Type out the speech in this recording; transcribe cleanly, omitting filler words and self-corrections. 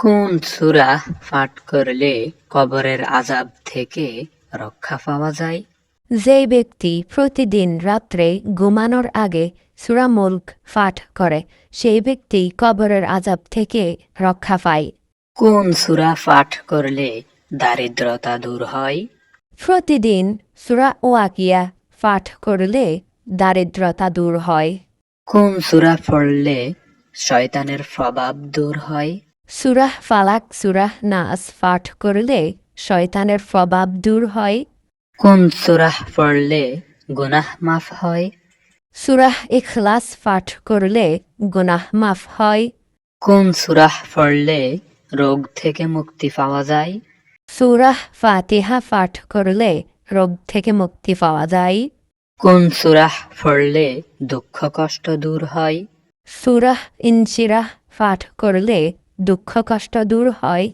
কোন সূরা পাঠ করলে কবরের আযাব থেকে রক্ষা পাওয়া যায়? যে ব্যক্তি প্রতিদিন রাত্রে ঘুমানোর আগে সূরা মুলক পাঠ করে সেই ব্যক্তি কবরের আযাব থেকে রক্ষা পায়। কোন সূরা পাঠ করলে দারিদ্রতা দূর হয়? প্রতিদিন সূরা ওয়াকিয়া পাঠ করলে দারিদ্রতা দূর হয়। কোন সূরা পড়লে শয়তানের প্রভাব দূর হয়? সূরা ফালাক সূরা নাস পাঠ করলে শয়তানের প্রভাব দূর হয়। কোন সূরা পড়লে গুনাহ মাফ হয়? সূরা ইখলাস পাঠ করলে গুনাহ মাফ হয়। কোন সূরা পড়লে রোগ থেকে মুক্তি পাওয়া যায়? সূরা ফাতিহা পাঠ করলে রোগ থেকে মুক্তি পাওয়া যায়। কোন সূরা পড়লে দুঃখ কষ্ট দূর হয়? সূরা ইনশিরাহ পাঠ করলে দুঃখ কষ্ট দূর হয়।